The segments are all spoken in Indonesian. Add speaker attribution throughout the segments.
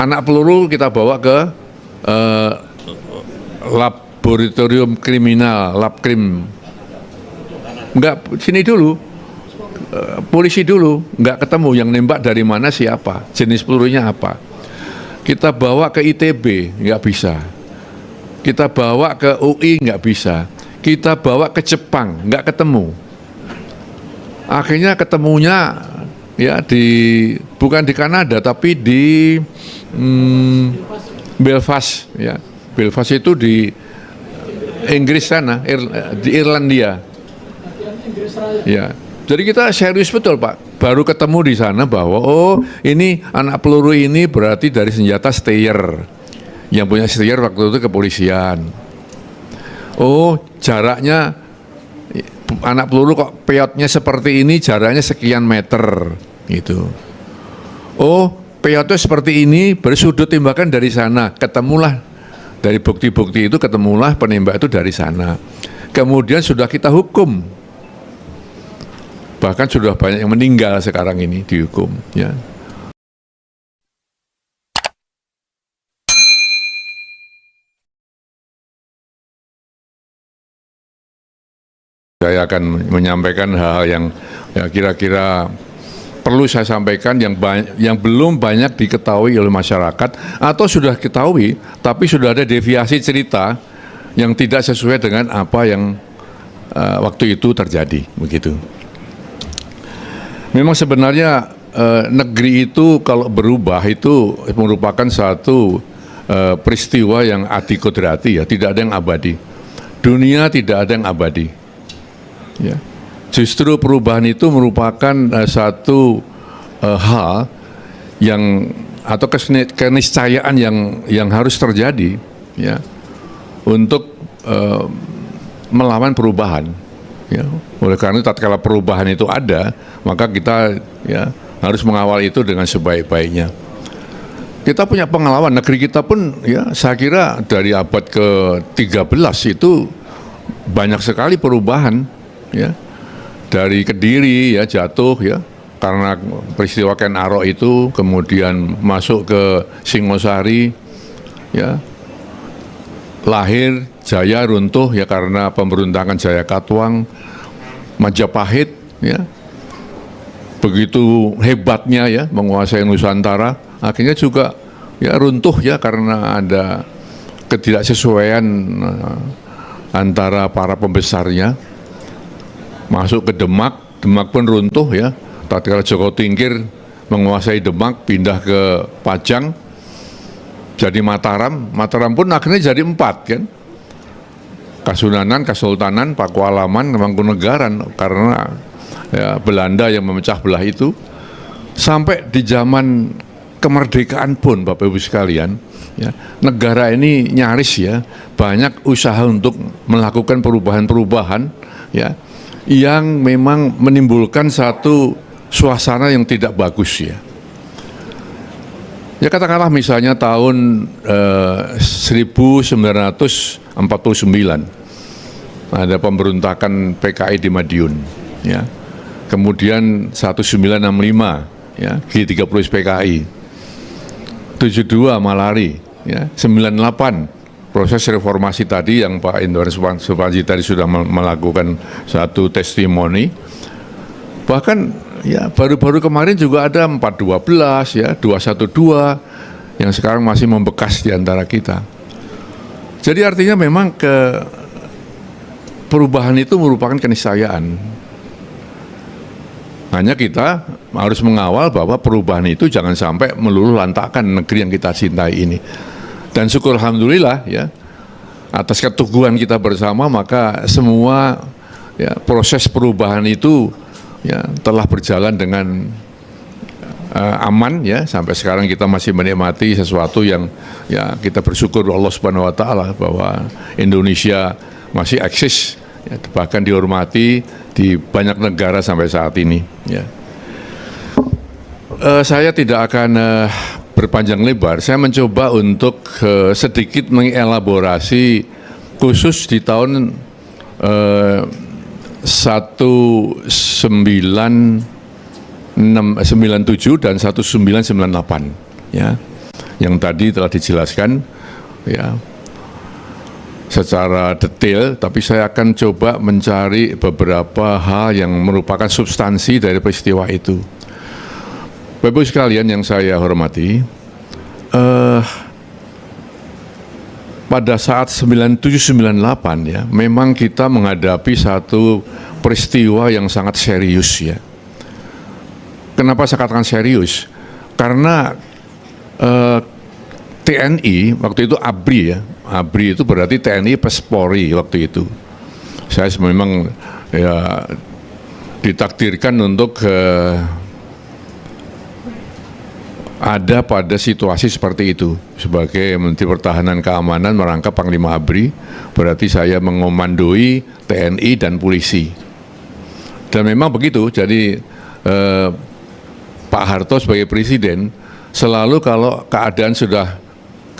Speaker 1: anak peluru kita bawa ke laboratorium kriminal, labkrim. Enggak, sini dulu, polisi dulu, enggak ketemu yang nembak dari mana, siapa, jenis pelurunya apa. Kita bawa ke ITB, enggak bisa. Kita bawa ke UI, enggak bisa. Kita bawa ke Jepang, enggak ketemu. Akhirnya ketemunya ya bukan di Kanada tapi di Belfast, ya. Belfast itu di Inggris sana, di Irlandia. Ya. Jadi kita serius betul, Pak. Baru ketemu di sana bahwa oh, ini anak peluru ini berarti dari senjata Steyr. Yang punya Steyr waktu itu kepolisian. Oh, jaraknya anak peluru kok peotnya seperti ini, jaraknya sekian meter gitu. Oh, peotnya seperti ini, bersudut tembakan dari sana. Ketemulah dari bukti-bukti itu, ketemulah penembak itu dari sana. Kemudian sudah kita hukum. Bahkan sudah banyak yang meninggal sekarang ini dihukum, ya. Saya akan menyampaikan hal-hal yang ya, kira-kira perlu saya sampaikan yang belum banyak diketahui oleh masyarakat atau sudah diketahui tapi sudah ada deviasi cerita yang tidak sesuai dengan apa yang waktu itu terjadi, begitu. Memang sebenarnya negeri itu kalau berubah itu merupakan satu peristiwa yang adikodrati, ya, tidak ada yang abadi. Dunia tidak ada yang abadi. Ya. Justru perubahan itu merupakan satu hal yang atau keniscayaan yang harus terjadi, ya, untuk melawan perubahan. Ya. Oleh karena itu, tatkala perubahan itu ada, maka kita ya harus mengawal itu dengan sebaik-baiknya. Kita punya pengalaman, negeri kita pun ya saya kira dari abad ke-13 itu banyak sekali perubahan, ya. Dari Kediri ya jatuh ya karena peristiwa Ken Arok itu, kemudian masuk ke Singosari, ya, lahir Jaya runtuh ya karena pemberontakan Jaya Katuang, Majapahit ya begitu hebatnya ya menguasai Nusantara, akhirnya juga ya runtuh ya karena ada ketidaksesuaian antara para pembesarnya. Masuk ke Demak, Demak pun runtuh ya. Tatkala Joko Tingkir menguasai Demak, pindah ke Pajang, jadi Mataram. Mataram pun akhirnya jadi 4 kan. Kasunanan, Kesultanan, Pakualaman, Mangkunegaran, karena ya, Belanda yang memecah belah itu. Sampai di zaman kemerdekaan pun, Bapak Ibu sekalian, ya, negara ini nyaris ya banyak usaha untuk melakukan perubahan-perubahan, ya, yang memang menimbulkan satu suasana yang tidak bagus, ya. Ya katakanlah misalnya tahun 1949 ada pemberontakan PKI di Madiun, ya. Kemudian 1965 ya G30 PKI, 72 Malari, ya, 98 proses reformasi tadi yang Pak Indra Supanji tadi sudah melakukan satu testimoni. Bahkan ya baru-baru kemarin juga ada 412 ya, 212 yang sekarang masih membekas di antara kita. Jadi artinya memang perubahan itu merupakan keniscayaan. Hanya kita harus mengawal bahwa perubahan itu jangan sampai meluluh lantakkan negeri yang kita cintai ini. Dan syukur alhamdulillah ya atas keteguhan kita bersama, maka semua ya proses perubahan itu ya telah berjalan dengan aman ya, sampai sekarang kita masih menikmati sesuatu yang ya kita bersyukur Allah Subhanahu wa taala bahwa Indonesia masih eksis ya, bahkan dihormati di banyak negara sampai saat ini, ya. Saya tidak akan berpanjang lebar, saya mencoba untuk sedikit mengelaborasi khusus di tahun 1997 dan 1998, ya. yang tadi telah dijelaskan ya secara detail, tapi saya akan coba mencari beberapa hal yang merupakan substansi dari peristiwa itu. Bapak Ibu sekalian yang saya hormati, pada saat 97-98 ya, memang kita menghadapi satu peristiwa yang sangat serius ya. Kenapa saya katakan serius? Karena TNI waktu itu ABRI ya, ABRI itu berarti TNI plus Polri waktu itu. Saya memang ya ditakdirkan untuk ada pada situasi seperti itu sebagai Menteri Pertahanan Keamanan merangkap Panglima ABRI, berarti saya mengomandoi TNI dan polisi. Dan memang begitu, jadi Pak Harto sebagai presiden selalu kalau keadaan sudah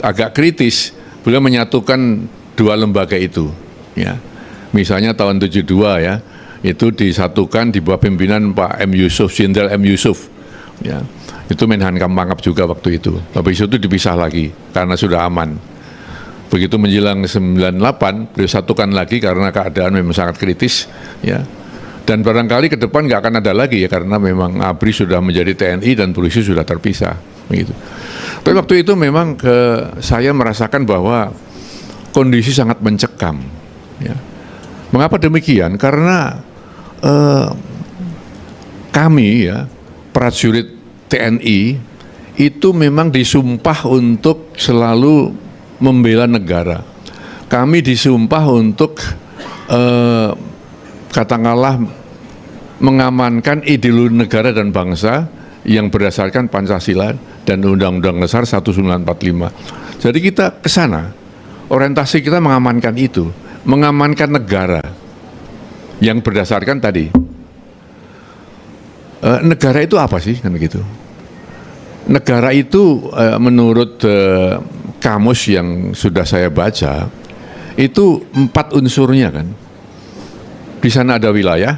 Speaker 1: agak kritis, beliau menyatukan dua lembaga itu. Ya, misalnya tahun 72 ya, itu disatukan di bawah pimpinan Pak M. Yusuf, Jenderal M. Yusuf. Ya, itu Menhankam Pangap juga waktu itu. Habis itu dipisah lagi karena sudah aman. Begitu menjelang 98, beliau satukan lagi karena keadaan memang sangat kritis. Ya. Dan barangkali ke depan nggak akan ada lagi ya, karena memang ABRI sudah menjadi TNI dan polisi sudah terpisah. Begitu. Tapi waktu itu memang saya merasakan bahwa kondisi sangat mencekam. Ya. Mengapa demikian? Karena kami ya, prajurit TNI itu memang disumpah untuk selalu membela negara. Kami disumpah untuk katakanlah mengamankan ideologi negara dan bangsa yang berdasarkan Pancasila dan Undang-Undang Dasar 1945. Jadi kita ke sana, orientasi kita mengamankan itu, mengamankan negara yang berdasarkan tadi. Negara itu apa sih, kan begitu? Negara itu menurut kamus yang sudah saya baca itu 4 unsurnya kan. Di sana ada wilayah.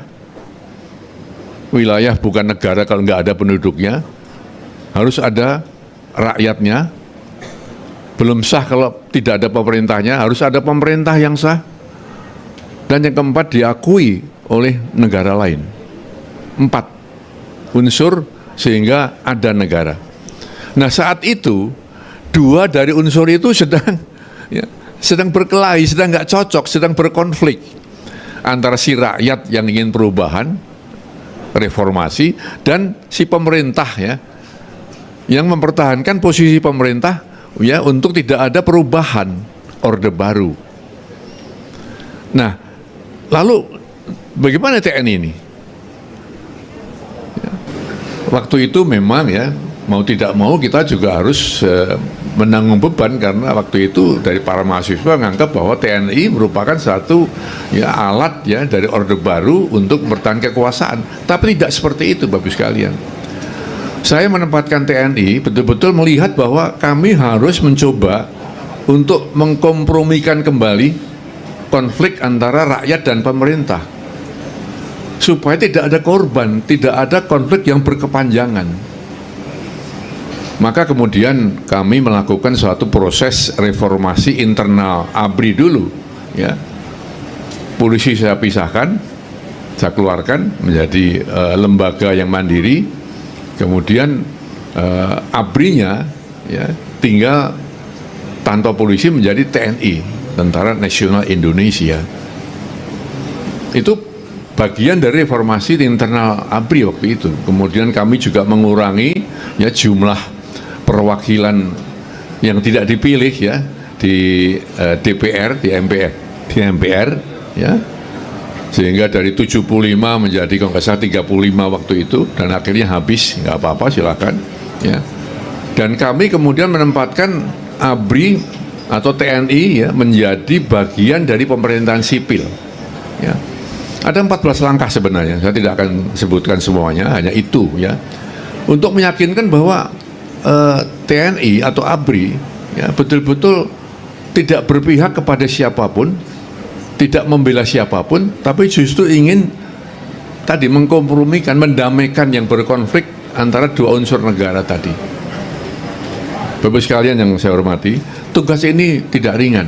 Speaker 1: Wilayah bukan negara kalau nggak ada penduduknya. Harus ada rakyatnya. Belum sah kalau tidak ada pemerintahnya. Harus ada pemerintah yang sah. Dan yang keempat, diakui oleh negara lain. 4 unsur sehingga ada negara. Nah saat itu 2 dari unsur itu sedang berkelahi, sedang nggak cocok, sedang berkonflik antara si rakyat yang ingin perubahan, reformasi, dan si pemerintah ya yang mempertahankan posisi pemerintah ya untuk tidak ada perubahan orde baru. Nah, lalu bagaimana TNI ini? Ya, waktu itu memang ya mau tidak mau kita juga harus menanggung beban, karena waktu itu dari para mahasiswa menganggap bahwa TNI merupakan satu ya alat ya dari orde baru untuk bertahan kekuasaan. Tapi tidak seperti itu Bapak sekalian. Saya menempatkan TNI betul-betul melihat bahwa kami harus mencoba untuk mengkompromikan kembali konflik antara rakyat dan pemerintah supaya tidak ada korban, tidak ada konflik yang berkepanjangan. Maka kemudian kami melakukan suatu proses reformasi internal ABRI dulu ya. Polisi saya pisahkan, saya keluarkan menjadi lembaga yang mandiri. Kemudian ABRI-nya ya tinggal tanpa polisi menjadi TNI, Tentara Nasional Indonesia. Itu bagian dari reformasi di internal ABRI waktu itu. Kemudian kami juga mengurangi ya jumlah perwakilan yang tidak dipilih ya di DPR, di MPR ya, sehingga dari 75 menjadi kalau nggak salah 35 waktu itu, dan akhirnya habis. Nggak apa-apa, silakan ya. Dan kami kemudian menempatkan ABRI atau TNI ya menjadi bagian dari pemerintahan sipil ya. Ada 14 langkah sebenarnya, saya tidak akan sebutkan semuanya, hanya itu ya, untuk meyakinkan bahwa TNI atau ABRI ya betul-betul tidak berpihak kepada siapapun, tidak membela siapapun, tapi justru ingin tadi mengkompromikan, mendamaikan yang berkonflik antara 2 unsur negara tadi. Bapak sekalian yang saya hormati, tugas ini tidak ringan,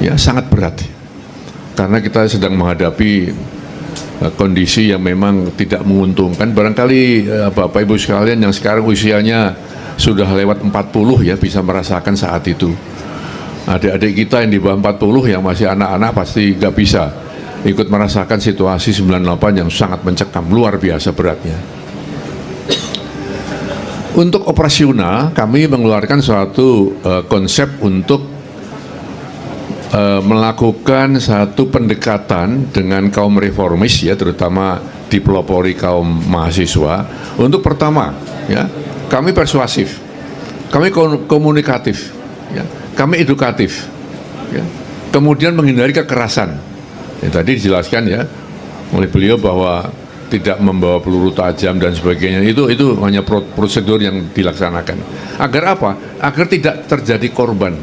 Speaker 1: ya sangat berat, karena kita sedang menghadapi kondisi yang memang tidak menguntungkan. Barangkali Bapak Ibu sekalian yang sekarang usianya sudah lewat 40 ya bisa merasakan saat itu. Adik-adik kita yang di bawah 40 yang masih anak-anak pasti nggak bisa ikut merasakan situasi 98 yang sangat mencekam, luar biasa beratnya. Untuk operasional, kami mengeluarkan suatu konsep untuk melakukan satu pendekatan dengan kaum reformis, ya, terutama dipelopori kaum mahasiswa. Untuk pertama, ya, kami persuasif, kami komunikatif, ya, kami edukatif, ya. Kemudian menghindari kekerasan. Ya, tadi dijelaskan ya oleh beliau bahwa tidak membawa peluru tajam dan sebagainya, itu hanya prosedur yang dilaksanakan. Agar apa? Agar tidak terjadi korban,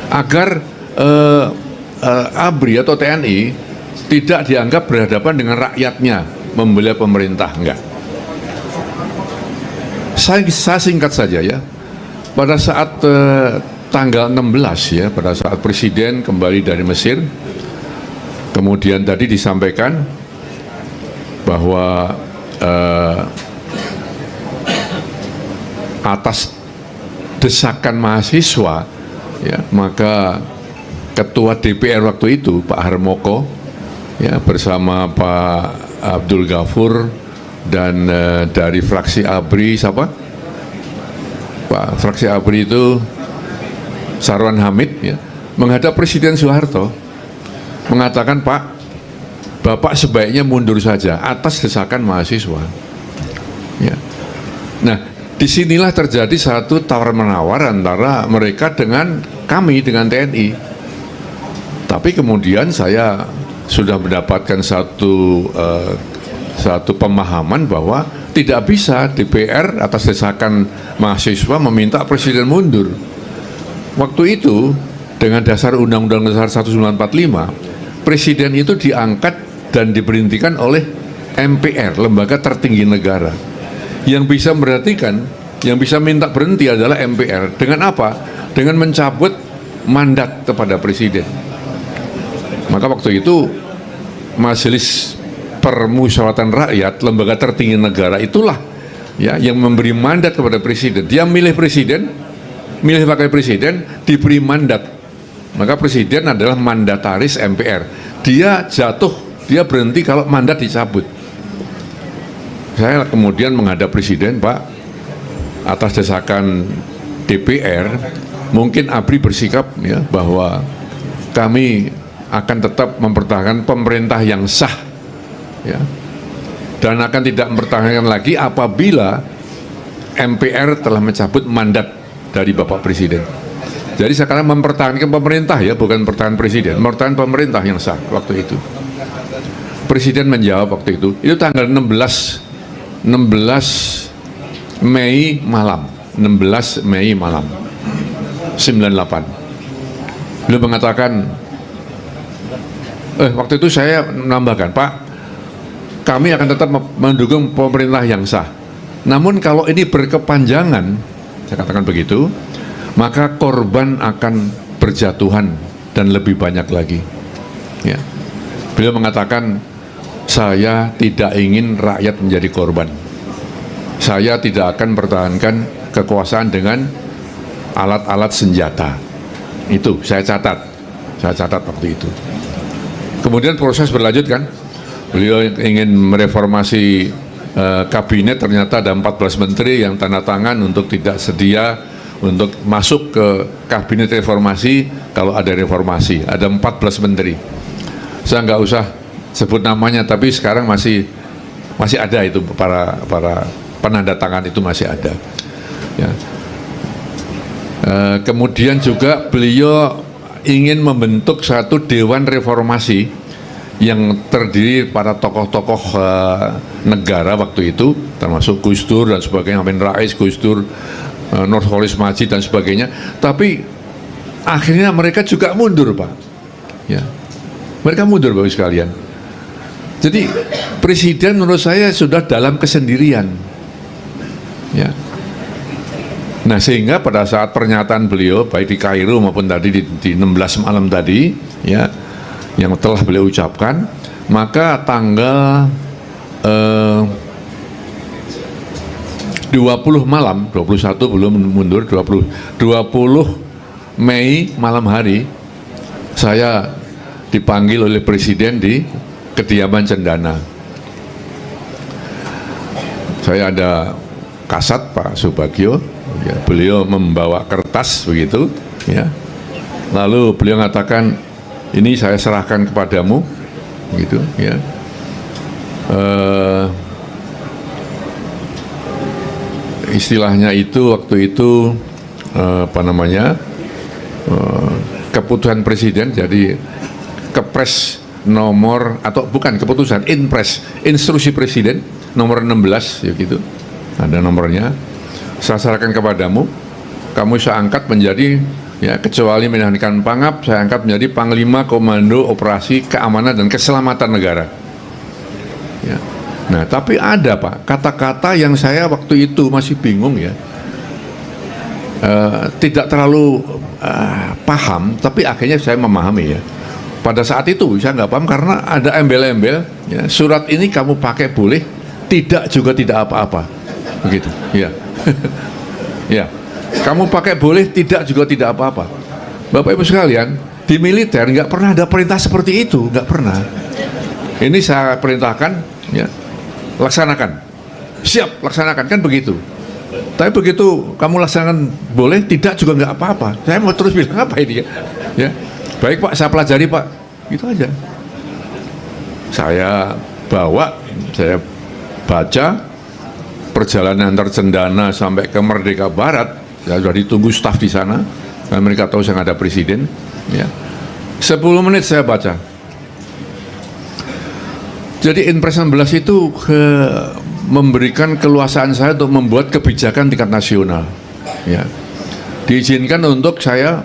Speaker 1: agar ABRI atau TNI tidak dianggap berhadapan dengan rakyatnya membela pemerintah, enggak. Saya singkat saja ya, pada saat tanggal 16 ya, pada saat Presiden kembali dari Mesir, kemudian tadi disampaikan bahwa atas desakan mahasiswa, ya, maka Ketua DPR waktu itu Pak Harmoko, ya, bersama Pak Abdul Ghafur dan dari fraksi ABRI siapa? Pak fraksi ABRI itu Sarwan Hamid, ya, menghadap Presiden Soeharto mengatakan, Pak, Bapak sebaiknya mundur saja atas desakan mahasiswa. Ya. Nah, disinilah terjadi satu tawar-menawar antara mereka dengan kami, dengan TNI. Tapi kemudian saya sudah mendapatkan satu pemahaman bahwa tidak bisa DPR atas desakan mahasiswa meminta Presiden mundur. Waktu itu dengan dasar Undang-Undang Dasar 1945, Presiden itu diangkat dan diberhentikan oleh MPR, lembaga tertinggi negara. Yang bisa memberhentikan, yang bisa minta berhenti adalah MPR. Dengan apa? Dengan mencabut mandat kepada Presiden. Maka waktu itu Majelis Permusyawaratan Rakyat, lembaga tertinggi negara itulah, ya, yang memberi mandat kepada Presiden. Dia milih Presiden, milih wakil Presiden, diberi mandat. Maka Presiden adalah mandataris MPR. Dia jatuh, dia berhenti kalau mandat dicabut. Saya kemudian menghadap Presiden, Pak, atas desakan DPR, mungkin ABRI bersikap, ya, bahwa kami akan tetap mempertahankan pemerintah yang sah, ya, dan akan tidak mempertahankan lagi apabila MPR telah mencabut mandat dari Bapak Presiden. Jadi sekarang mempertahankan pemerintah, ya, bukan mempertahankan Presiden, mempertahankan pemerintah yang sah waktu itu. Presiden menjawab waktu itu tanggal 16 Mei malam, 16 Mei malam 98. Beliau mengatakan, waktu itu saya menambahkan, Pak, kami akan tetap mendukung pemerintah yang sah. Namun kalau ini berkepanjangan, saya katakan begitu, maka korban akan berjatuhan dan lebih banyak lagi. Ya. Beliau mengatakan, saya tidak ingin rakyat menjadi korban. Saya tidak akan mempertahankan kekuasaan dengan alat-alat senjata. Itu saya catat waktu itu. Kemudian proses berlanjut kan, beliau ingin mereformasi kabinet, ternyata ada 14 menteri yang tanda tangan untuk tidak sedia untuk masuk ke kabinet reformasi kalau ada reformasi. Ada 14 menteri. Saya nggak usah sebut namanya, tapi sekarang masih ada itu, para penanda tangan itu masih ada. Ya. Kemudian juga beliau ingin membentuk satu dewan reformasi yang terdiri para tokoh-tokoh negara waktu itu, termasuk Gus Dur dan sebagainya, Amin Rais, Gus Dur, Nurholis Majid dan sebagainya. Tapi akhirnya mereka juga mundur, Pak. Ya. Mereka mundur, Bapak sekalian. Jadi Presiden menurut saya sudah dalam kesendirian. Ya. Nah, sehingga pada saat pernyataan beliau baik di Kairo maupun tadi di 16 malam tadi ya yang telah beliau ucapkan, maka tanggal 20 malam, 21 belum mundur, 20 Mei malam hari saya dipanggil oleh Presiden di kediaman Cendana. Saya ada kasat Pak Subagio, ya, beliau membawa kertas begitu, ya. Lalu beliau mengatakan, ini saya serahkan kepadamu, gitu, ya. Istilahnya itu waktu itu keputusan Presiden, jadi Kepres nomor atau bukan keputusan, Inpres, instruksi Presiden nomor 16 ya gitu. Ada nomornya. Saya serahkan kepadamu. Kamu saya angkat menjadi, ya, kecuali menjalankan pangap, saya angkat menjadi Panglima Komando Operasi Keamanan dan Keselamatan Negara. Ya. Nah, tapi ada Pak, kata-kata yang saya waktu itu masih bingung ya. Tidak terlalu paham, tapi akhirnya saya memahami ya. Pada saat itu saya nggak paham karena ada embel-embel, ya, surat ini kamu pakai boleh, tidak juga tidak apa-apa. Begitu, ya. Ya, kamu pakai boleh, tidak juga tidak apa-apa. Bapak Ibu sekalian, di militer nggak pernah ada perintah seperti itu, nggak pernah. Ini saya perintahkan, ya, laksanakan, siap laksanakan, kan begitu. Tapi begitu kamu laksanakan boleh, tidak juga nggak apa-apa. Saya mau terus bilang apa ini, ya? Baik Pak, saya pelajari Pak, gitu aja. Saya bawa, saya baca perjalanan antar Cendana sampai ke Merdeka Barat. Ya, sudah ditunggu staf di sana, dan mereka tahu saya ada Presiden. Ya. 10 menit saya baca. Jadi Inpres 16 itu memberikan keluasaan saya untuk membuat kebijakan tingkat nasional. Ya. Diizinkan untuk saya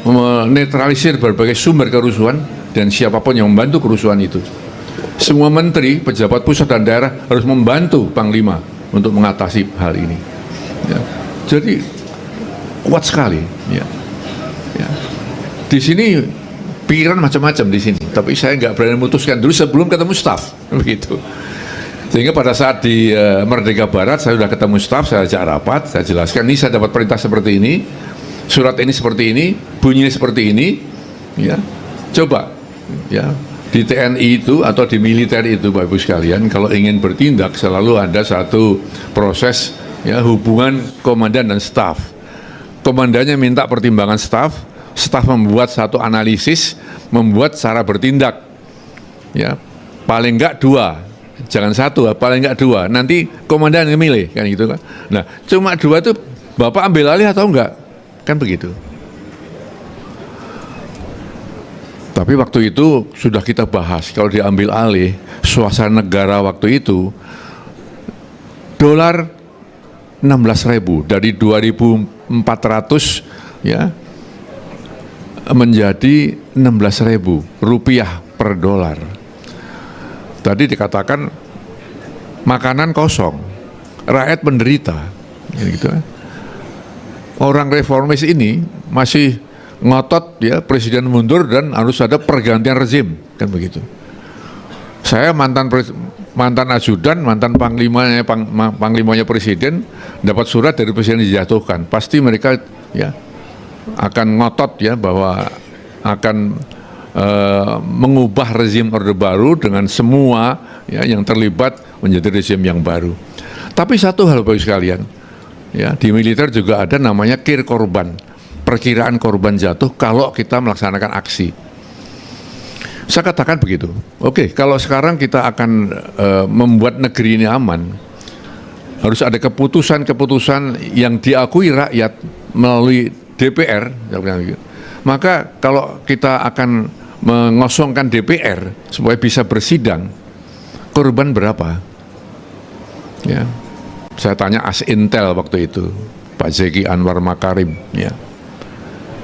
Speaker 1: menetralisir berbagai sumber kerusuhan dan siapapun yang membantu kerusuhan itu. Semua menteri, pejabat pusat dan daerah harus membantu Panglima untuk mengatasi hal ini. Ya. Jadi kuat sekali. Ya. Ya. Di sini pikiran macam-macam di sini, tapi saya nggak berani memutuskan dulu sebelum ketemu staf, begitu. Sehingga pada saat di Merdeka Barat saya sudah ketemu staf, saya ajak rapat, saya jelaskan, ini saya dapat perintah seperti ini, surat ini seperti ini, bunyinya seperti ini, ya. Coba, ya. Di TNI itu atau di militer itu Bapak Ibu sekalian, kalau ingin bertindak selalu ada satu proses, ya, hubungan komandan dan staf. Komandannya minta pertimbangan staf, staf membuat satu analisis, membuat cara bertindak, ya, paling enggak 2, jangan 1, paling enggak 2. Nanti komandan yang milih, kan gitu kan. Nah, cuma 2 itu Bapak ambil alih atau enggak, kan begitu. Tapi waktu itu sudah kita bahas, kalau diambil alih suasana negara waktu itu, dolar 16.000 dari 2.400, ya, menjadi 16.000 rupiah per dolar. Tadi dikatakan makanan kosong, rakyat menderita, gitu. Orang reformis ini masih ngotot, ya, presiden mundur dan harus ada pergantian rezim, kan begitu. Saya mantan ajudan, mantan panglimanya presiden, dapat surat dari presiden dijatuhkan. Pasti mereka, ya, akan ngotot, ya, bahwa akan mengubah rezim Orde Baru dengan semua, ya, yang terlibat menjadi rezim yang baru. Tapi satu hal Bapak sekalian, ya, di militer juga ada namanya kir korban, perkiraan korban jatuh kalau kita melaksanakan aksi. Saya katakan begitu. Oke, kalau sekarang kita akan membuat negeri ini aman, harus ada keputusan-keputusan yang diakui rakyat melalui DPR. Maka kalau kita akan mengosongkan DPR supaya bisa bersidang, korban berapa? Ya, saya tanya As-Intel waktu itu, Pak Zeki Anwar Makarim, ya.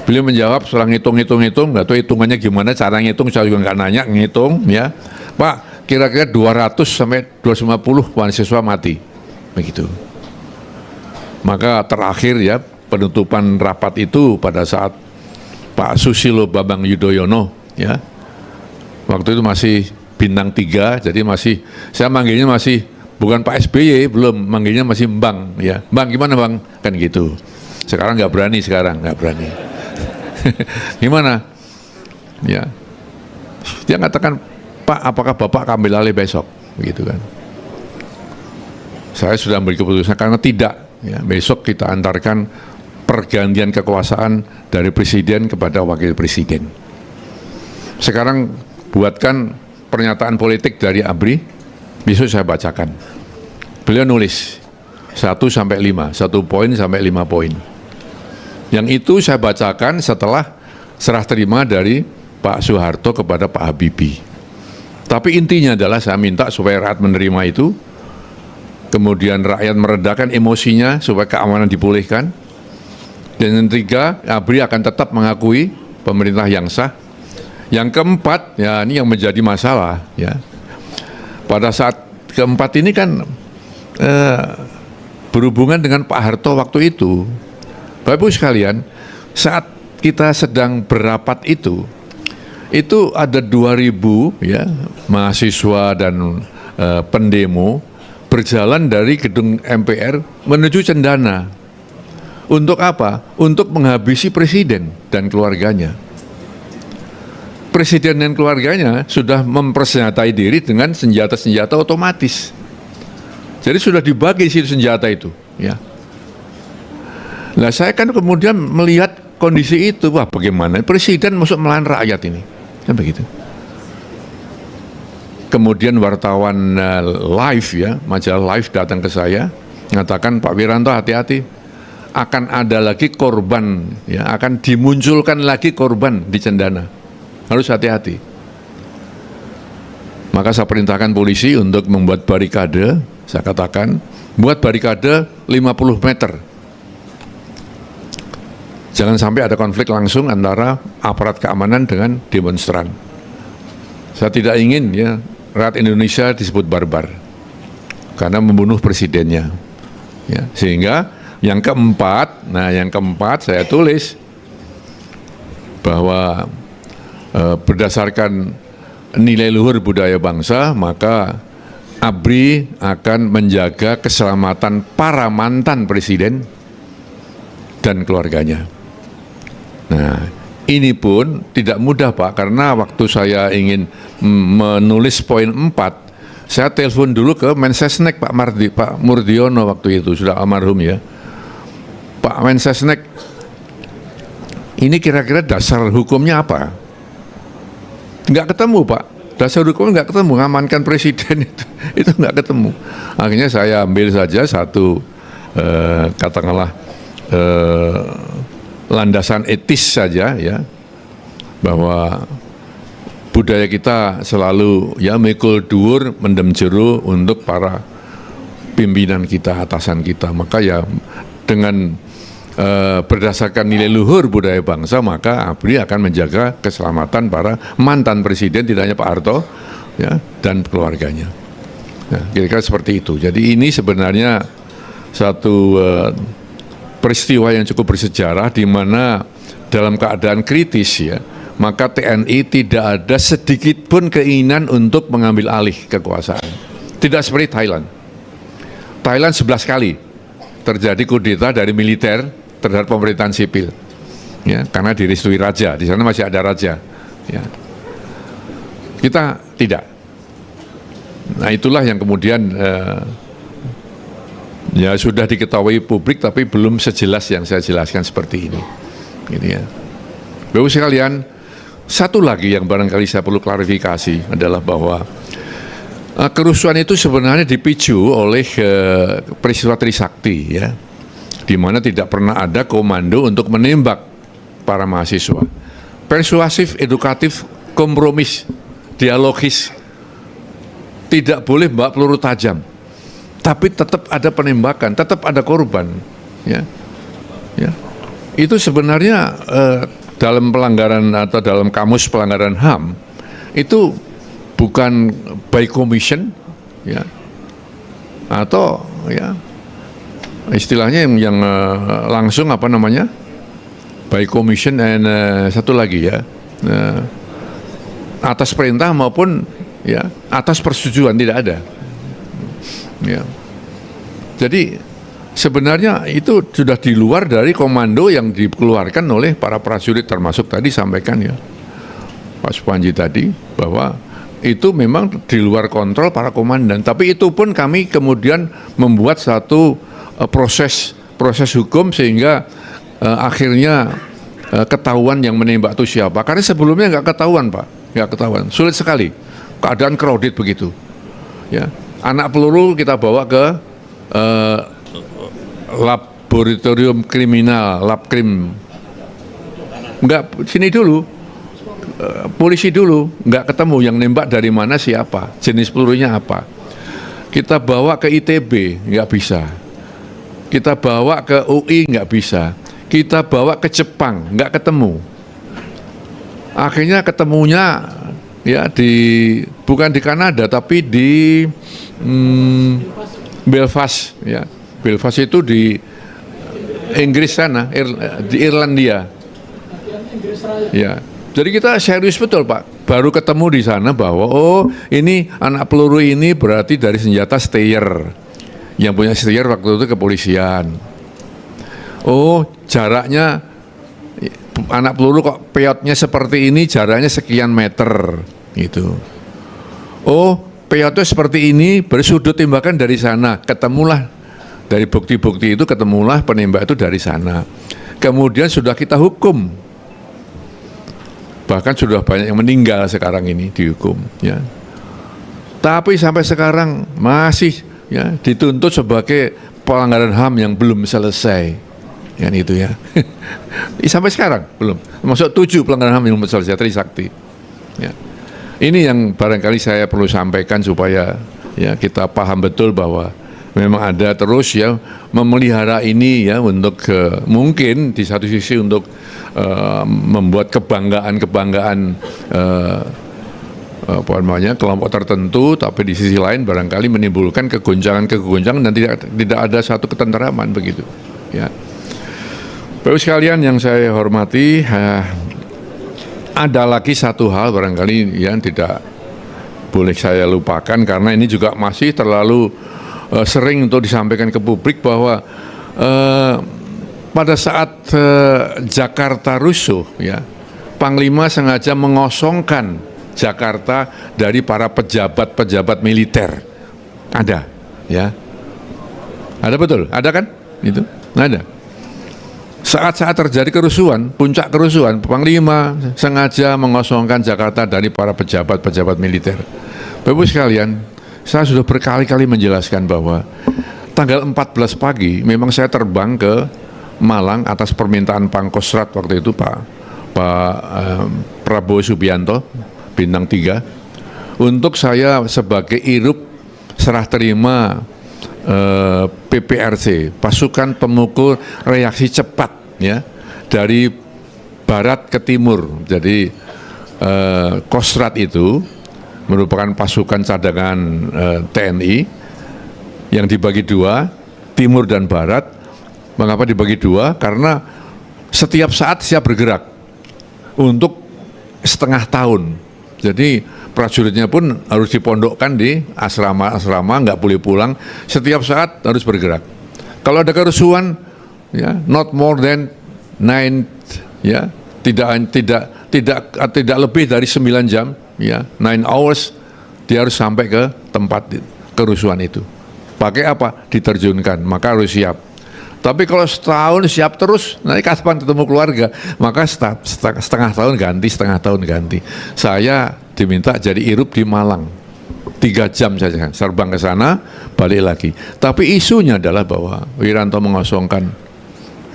Speaker 1: Beliau menjawab setelah ngitung, nggak tahu hitungannya gimana, cara ngitung saya juga nggak nanya, ngitung, ya. Pak, kira-kira 200 sampai 250 mahasiswa mati, begitu. Maka terakhir ya penutupan rapat itu pada saat Pak Susilo Bambang Yudhoyono ya, waktu itu masih bintang 3, jadi masih saya manggilnya masih bukan Pak SBY, belum, manggilnya masih Bang ya. Bang gimana Bang? Kan gitu. Sekarang nggak berani, Gimana? Ya. Dia katakan, Pak, apakah Bapak akan ambil alih besok? Begitu kan. Saya sudah ambil keputusan karena tidak. Ya, besok kita antarkan pergantian kekuasaan dari presiden kepada wakil presiden. Sekarang buatkan pernyataan politik dari ABRI, besok saya bacakan. Beliau nulis 1-5, 1 poin sampai 5 poin. Yang itu saya bacakan setelah serah terima dari Pak Soeharto kepada Pak Habibie. Tapi intinya adalah saya minta supaya rakyat menerima itu, kemudian rakyat meredakan emosinya supaya keamanan dipulihkan. Dan yang ketiga, ABRI akan tetap mengakui pemerintah yang sah. Yang keempat, ya ini yang menjadi masalah ya. Pada saat keempat ini kan berhubungan dengan Pak Harto waktu itu. Bapak Ibu sekalian, saat kita sedang berapat itu ada 2.000 ya mahasiswa dan pendemo berjalan dari gedung MPR menuju Cendana. Untuk apa? Untuk menghabisi presiden dan keluarganya. Presiden dan keluarganya sudah mempersenjatai diri dengan senjata-senjata otomatis. Jadi sudah dibagi senjata itu, ya. Nah, saya kan kemudian melihat kondisi itu, wah bagaimana presiden masuk melawan rakyat ini, kan begitu. Kemudian wartawan Live ya, majalah Live datang ke saya, mengatakan Pak Wiranto hati-hati, akan ada lagi korban, ya, akan dimunculkan lagi korban di Cendana. Harus hati-hati. Maka saya perintahkan polisi untuk membuat barikade, saya katakan, buat barikade 50 meter. Jangan sampai ada konflik langsung antara aparat keamanan dengan demonstran. Saya tidak ingin ya rakyat Indonesia disebut barbar karena membunuh presidennya. Ya, sehingga yang keempat saya tulis bahwa berdasarkan nilai luhur budaya bangsa, maka ABRI akan menjaga keselamatan para mantan presiden dan keluarganya. Nah, ini pun tidak mudah Pak, karena waktu saya ingin menulis poin 4, saya telepon dulu ke Mensesnek Pak Murdiono waktu itu, sudah almarhum ya. Pak Mensesnek, ini kira-kira dasar hukumnya apa? Nggak ketemu Pak, dasar hukumnya nggak ketemu, ngamankan presiden itu nggak ketemu. Akhirnya saya ambil saja satu katakanlah landasan etis saja ya, bahwa budaya kita selalu ya mikul dhuwur mendem jero untuk para pimpinan kita, atasan kita. Maka ya dengan berdasarkan nilai luhur budaya bangsa, maka ABRI akan menjaga keselamatan para mantan presiden, tidak hanya Pak Harto ya, dan keluarganya. Nah, kira-kira seperti itu. Jadi ini sebenarnya satu peristiwa yang cukup bersejarah, di mana dalam keadaan kritis ya, maka TNI tidak ada sedikit pun keinginan untuk mengambil alih kekuasaan. Tidak seperti Thailand. Thailand 11 kali terjadi kudeta dari militer terhadap pemerintahan sipil, ya, karena direstui raja. Di sana masih ada raja. Ya. Kita tidak. Nah, itulah yang kemudian ya sudah diketahui publik, tapi belum sejelas yang saya jelaskan seperti ini. Gitu ya. Bapak sekalian, satu lagi yang barangkali saya perlu klarifikasi adalah bahwa kerusuhan itu sebenarnya dipicu oleh peristiwa Trisakti ya, di mana tidak pernah ada komando untuk menembak para mahasiswa. Persuasif, edukatif, kompromis, dialogis, tidak boleh bawa peluru tajam, tapi tetap ada penembakan, tetap ada korban. Ya, ya. Itu sebenarnya dalam pelanggaran atau dalam kamus pelanggaran HAM itu bukan by commission, ya, atau ya istilahnya yang langsung apa namanya, by commission and satu lagi ya, atas perintah maupun ya atas persetujuan, tidak ada. Ya. Jadi sebenarnya itu sudah di luar dari komando yang dikeluarkan oleh para prajurit, termasuk tadi sampaikan ya Pak Supanji tadi bahwa itu memang di luar kontrol para komandan. Tapi itu pun kami kemudian membuat satu proses hukum sehingga akhirnya ketahuan yang menembak itu siapa. Karena sebelumnya nggak ketahuan Pak, nggak ketahuan, sulit sekali. Keadaan crowded begitu. Ya, anak peluru kita bawa ke laboratorium kriminal, labkrim. Enggak, sini dulu, polisi dulu, nggak ketemu yang nembak dari mana, siapa, jenis pelurunya apa. Kita bawa ke ITB, nggak bisa. Kita bawa ke UI, nggak bisa. Kita bawa ke Jepang, nggak ketemu. Akhirnya ketemunya ya bukan di Kanada tapi di Belfast ya. Belfast itu di Inggris sana, di Irlandia. Ya. Jadi kita serius betul Pak. Baru ketemu di sana bahwa oh ini anak peluru ini berarti dari senjata Steyr. Yang punya Steyr waktu itu kepolisian. Oh jaraknya anak peluru kok peotnya seperti ini, jaraknya sekian meter gitu. Oh peotnya seperti ini, bersudut tembakan dari sana. Ketemulah dari bukti-bukti itu, ketemulah penembak itu dari sana. Kemudian sudah kita hukum. Bahkan sudah banyak yang meninggal sekarang ini dihukum ya. Tapi sampai sekarang masih ya dituntut sebagai pelanggaran HAM yang belum selesai. Kan itu ya. Sampai sekarang belum. Masuk 7 pelanggaran HAM yang belum selesai, Trisakti. Ya. Ini yang barangkali saya perlu sampaikan supaya ya kita paham betul bahwa memang ada terus ya memelihara ini ya untuk mungkin di satu sisi untuk membuat kebanggaan apa namanya kelompok tertentu, tapi di sisi lain barangkali menimbulkan kegoncangan dan tidak ada satu ketenteraman begitu ya. Bapak sekalian yang saya hormati, ada lagi satu hal barangkali yang tidak boleh saya lupakan karena ini juga masih terlalu sering untuk disampaikan ke publik bahwa pada saat Jakarta rusuh ya, Panglima sengaja mengosongkan Jakarta dari para pejabat-pejabat militer. Ada ya. Ada betul? Ada kan? Itu ada. Saat-saat terjadi kerusuhan, puncak kerusuhan, Panglima sengaja mengosongkan Jakarta dari para pejabat-pejabat militer. Bapak sekalian, saya sudah berkali-kali menjelaskan bahwa tanggal 14 pagi memang saya terbang ke Malang atas permintaan Pangkostrat waktu itu Pak Prabowo Subianto, Bintang 3, untuk saya sebagai irup serah terima PPRC, pasukan pemukul reaksi cepat ya, dari barat ke timur. Jadi Kostrat itu merupakan pasukan cadangan TNI yang dibagi dua, timur dan barat. Mengapa dibagi dua? Karena setiap saat siap bergerak untuk setengah tahun. Jadi prajuritnya pun harus dipondokkan di asrama-asrama, nggak boleh pulang, setiap saat harus bergerak. Kalau ada kerusuhan, ya, not more than 9, ya, tidak lebih dari 9 jam, ya, 9 hours, dia harus sampai ke tempat kerusuhan itu. Pakai apa? Diterjunkan, maka harus siap. Tapi kalau setahun siap terus, nanti kapan ketemu keluarga? Maka setengah tahun ganti. Saya diminta jadi irup di Malang. 3 jam saja, terbang ke sana, balik lagi. Tapi isunya adalah bahwa Wiranto mengosongkan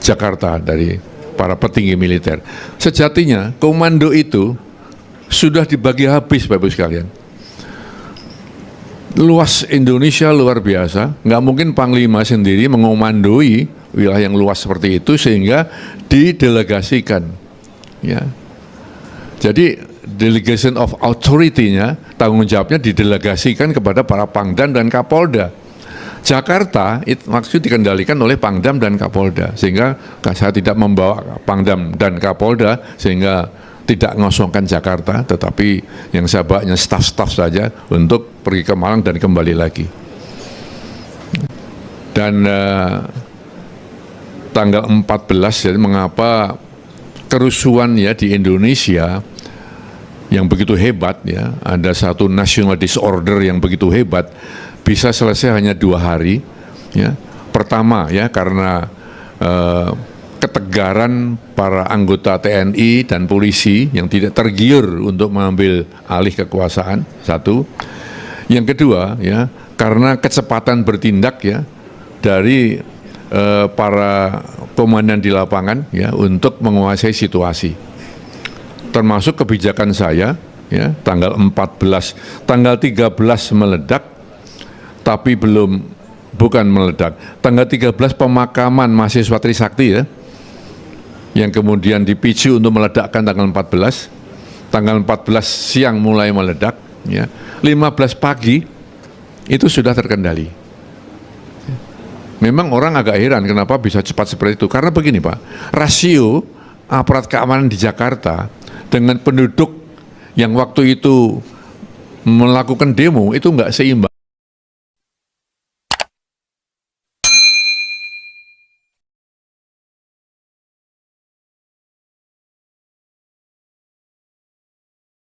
Speaker 1: Jakarta dari para petinggi militer. Sejatinya komando itu sudah dibagi habis Bapak sekalian. Luas Indonesia luar biasa, nggak mungkin Panglima sendiri mengomandoi wilayah yang luas seperti itu sehingga didelegasikan, ya. Jadi delegation of authority-nya, tanggung jawabnya didelegasikan kepada para Pangdam dan Kapolda. Jakarta itu maksud dikendalikan oleh Pangdam dan Kapolda, sehingga saya tidak membawa Pangdam dan Kapolda sehingga tidak ngosongkan Jakarta, tetapi yang saya bawa staf-staf saja untuk pergi ke Malang dan kembali lagi. Dan tanggal 14, jadi mengapa kerusuhan ya di Indonesia yang begitu hebat ya, ada satu national disorder yang begitu hebat, bisa selesai hanya 2 hari ya. Pertama ya karena ketegaran para anggota TNI dan polisi yang tidak tergiur untuk mengambil alih kekuasaan, satu. Yang kedua ya karena kecepatan bertindak ya dari para komandan di lapangan ya untuk menguasai situasi. Termasuk kebijakan saya ya tanggal 14, tanggal 13 meledak, tapi bukan meledak. Tanggal 13 pemakaman mahasiswa Trisakti ya, yang kemudian dipicu untuk meledakkan tanggal 14. Tanggal 14 siang mulai meledak, ya. 15 pagi itu sudah terkendali. Memang orang agak heran kenapa bisa cepat seperti itu. Karena begini Pak, rasio aparat keamanan di Jakarta dengan penduduk yang waktu itu melakukan demo itu nggak seimbang.